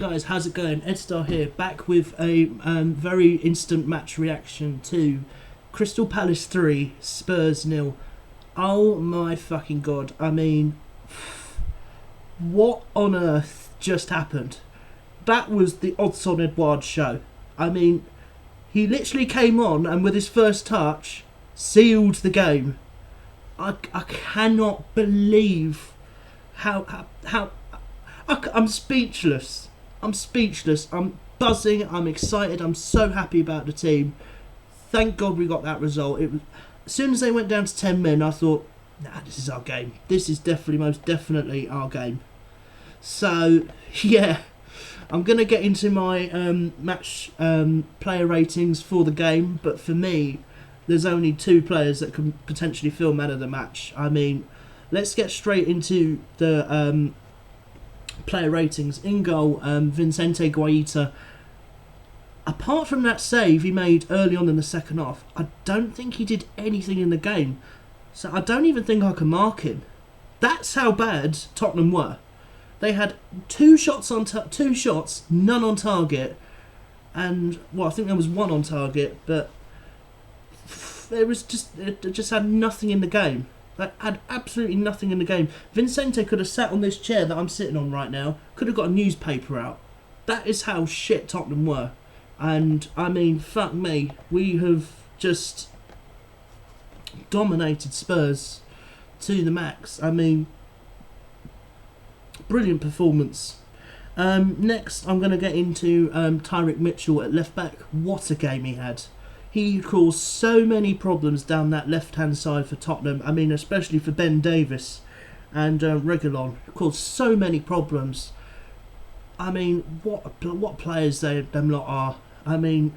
guys, how's it going? Edstar here, back with a very instant match reaction to Crystal Palace 3, Spurs 0. Oh my fucking god, I mean, what on earth just happened? That was the Odsonne Edouard show. I mean, he literally came on and with his first touch, sealed the game. I cannot believe how I'm speechless. I'm buzzing. I'm excited. I'm so happy about the team. Thank God we got that result. It was, as soon as they went down to 10 men, I thought, nah, this is our game. This is most definitely our game. So, yeah, I'm going to get into my match player ratings for the game. But for me, there's only two players that can potentially fill man of the match. I mean, let's get straight into the player ratings. In goal, Vicente Guaita. Apart from that save he made early on in the second half, I don't think he did anything in the game. So I don't even think I can mark him. That's how bad Tottenham were. They had two shots, none on target, and well, I think there was one on target, but it just had nothing in the game. They had absolutely nothing in the game. Vicente could have sat on this chair that I'm sitting on right now, could have got a newspaper out. That is how shit Tottenham were. And, I mean, fuck me, we have just dominated Spurs to the max. I mean, brilliant performance. Next, I'm going to get into Tyric Mitchell at left back. What a game he had. He caused so many problems down that left-hand side for Tottenham. I mean, especially for Ben Davies and Reguilon. Caused so many problems. I mean, what players them lot are. I mean,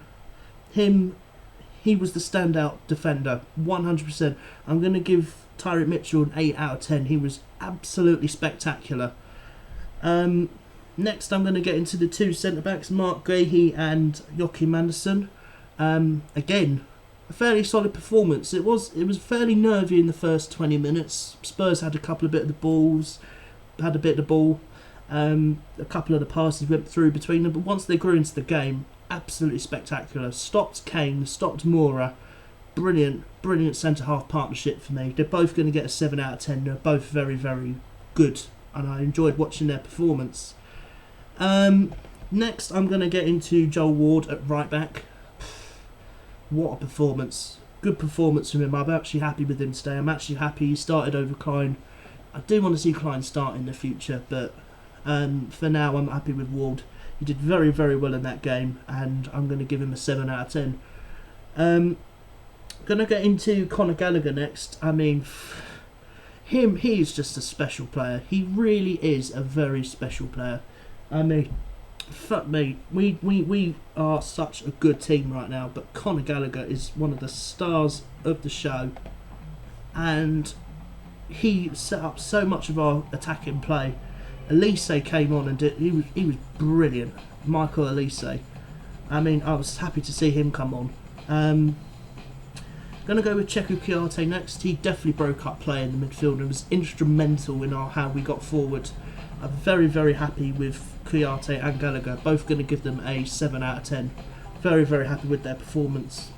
he was the standout defender, 100%. I'm going to give Tyric Mitchell an 8 out of 10. He was absolutely spectacular. Next, I'm going to get into the two centre-backs, Mark Guehi and Joachim Andersen. Again, a fairly solid performance. It was fairly nervy in the first 20 minutes. Spurs had a couple of bit of the balls, had a bit of the ball. A couple of the passes went through between them, but once they grew into the game, absolutely spectacular. Stopped Kane, stopped Moura. Brilliant centre-half partnership for me. They're both going to get a 7 out of 10. They're both very, very good, and I enjoyed watching their performance. Next, I'm going to get into Joel Ward at right back. What a performance. Good performance from him. I'm actually happy with him today. I'm actually happy he started over Klein. I do want to see Klein start in the future, but for now I'm happy with Ward. He did very, very well in that game, and I'm going to give him a 7 out of 10. Going to get into Conor Gallagher next. I mean, he is just a special player. He really is a very special player. I mean, fuck me. We are such a good team right now, but Conor Gallagher is one of the stars of the show, and he set up so much of our attacking play. Elise came on and he was brilliant. Michael Elise. I mean, I was happy to see him come on. Going to go with Cheku Kouyaté next. He definitely broke up play in the midfield and was instrumental in how we got forward. I'm very, very happy with Kouyaté and Gallagher. Both going to give them a 7 out of 10. Very, very happy with their performance.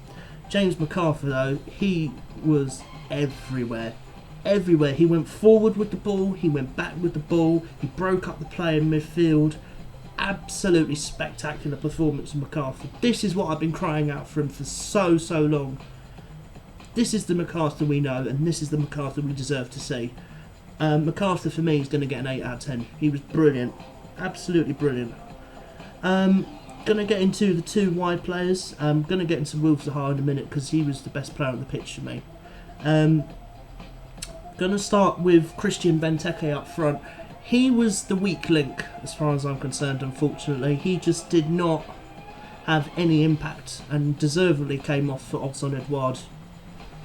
James McArthur, though, he was everywhere. Everywhere. He went forward with the ball, he went back with the ball, he broke up the play in midfield. Absolutely spectacular performance from McArthur. This is what I've been crying out for him for so long. This is the McArthur we know, and this is the McArthur we deserve to see. McArthur for me is going to get an 8 out of 10. He was brilliant. Absolutely brilliant. Going to get into the two wide players. I'm going to get into Wilf Zaha in a minute because he was the best player on the pitch for me. Going to start with Christian Benteke up front. He was the weak link as far as I'm concerned, unfortunately. He just did not have any impact and deservedly came off for Odsonne Edouard,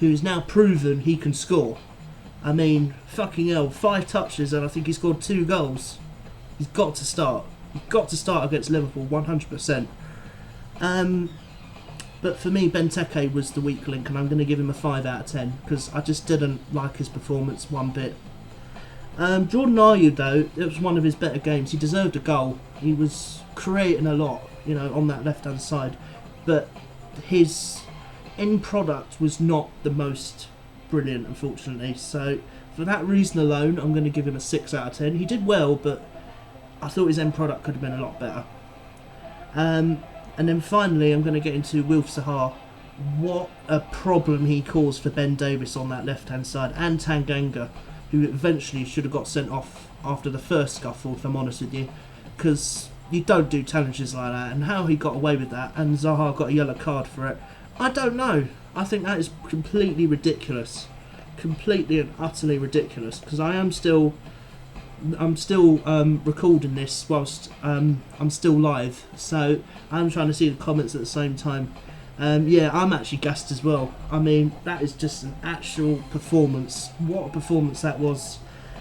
who's now proven he can score. I mean, fucking hell, 5 touches and I think he scored 2 goals. He's got to start. He's got to start against Liverpool, 100%. But for me, Benteke was the weak link, and I'm going to give him a 5 out of 10 because I just didn't like his performance one bit. Jordan Ayew, though, it was one of his better games. He deserved a goal. He was creating a lot, on that left-hand side. But his end product was not the most brilliant, unfortunately. So, for that reason alone, I'm going to give him a 6 out of 10. He did well, but I thought his end product could have been a lot better. And then finally, I'm going to get into Wilf Zaha. What a problem he caused for Ben Davies on that left-hand side, and Tanganga, who eventually should have got sent off after the first scuffle, if I'm honest with you, because you don't do challenges like that, and how he got away with that, and Zaha got a yellow card for it, I don't know. I think that is completely ridiculous. Completely and utterly ridiculous, because I'm still recording this whilst I'm still live, so I'm trying to see the comments at the same time. Yeah, I'm actually gassed as well. I mean, that is just an actual performance. What a performance that was.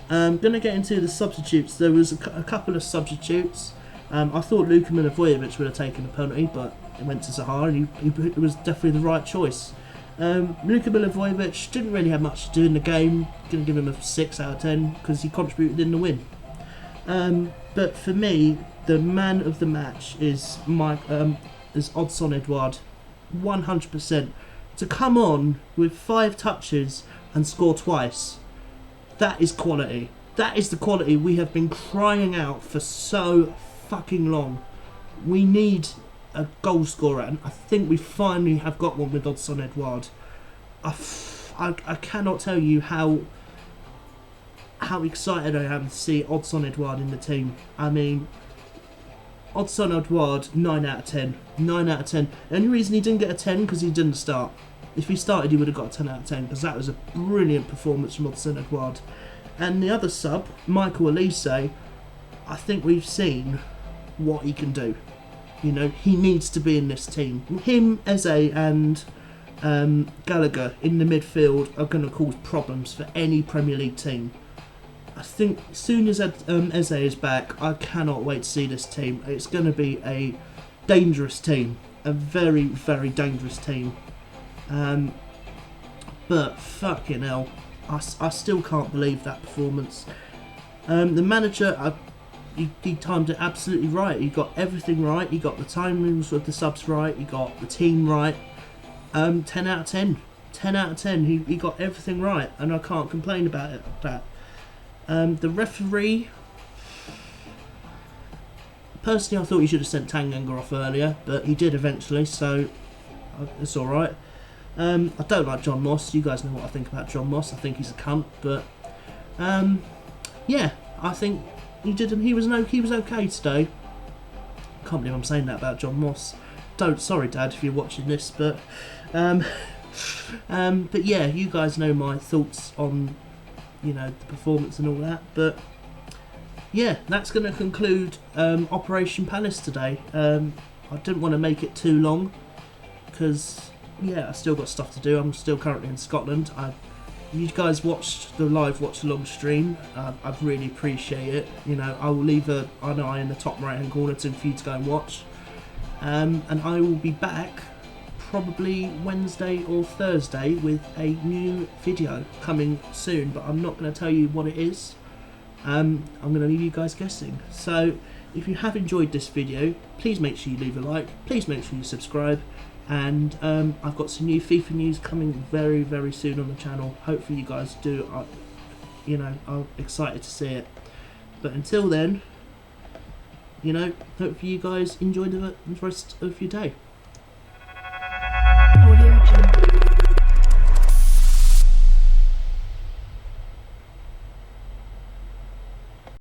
Going to get into the substitutes. There was a couple of substitutes. I thought Luka Milivojevic would have taken a penalty, but it went to Zaha, and it was definitely the right choice. Luka Milivojevic didn't really have much to do in the game. Going to give him a 6 out of 10 because he contributed in the win. But for me, the man of the match is Odsonne Edouard. 100%. To come on with 5 touches and score twice, that is quality. That is the quality we have been crying out for so fucking long. We need a goal scorer, and I think we finally have got one with Odsonne Edouard. I cannot tell you how excited I am to see Odsonne Edouard in the team. I mean, Odsonne Edouard, 9 out of 10. 9 out of 10. The only reason he didn't get a 10 because he didn't start. If he started, he would have got a 10 out of 10 because that was a brilliant performance from Odsonne Edouard. And the other sub, Michael Elise, I think we've seen what he can do. He needs to be in this team. Him, Eze, and Gallagher in the midfield are going to cause problems for any Premier League team. I think as soon as Eze is back, I cannot wait to see this team. It's going to be a dangerous team. A very, very dangerous team. But fucking hell, I still can't believe that performance. The manager, he timed it absolutely right. He got everything right. He got the timings with the subs right. He got the team right. 10 out of 10. 10 out of 10. He got everything right, and I can't complain about it. The referee, personally, I thought he should have sent Tanganga off earlier, but he did eventually, so it's alright. I don't like John Moss. You guys know what I think about John Moss. I think he's a cunt, but yeah, I think he was okay today. Can't believe I'm saying that about John Moss. Sorry, Dad, if you're watching this, but yeah, you guys know my thoughts on the performance and all that. But yeah, that's going to conclude Operation Palace today. I didn't want to make it too long because I still got stuff to do. I'm still currently in Scotland. You guys watched the live watch along stream. I really appreciate it. I will leave an eye in the top right hand corner for you to go and watch. And I will be back probably Wednesday or Thursday with a new video coming soon, but I'm not going to tell you what it is. I'm going to leave you guys guessing. So if you have enjoyed this video, please make sure you leave a like, please make sure you subscribe, and I've got some new FIFA news coming very, very soon on the channel. Hopefully you guys are excited to see it. But until then, hopefully you guys enjoy the rest of your day.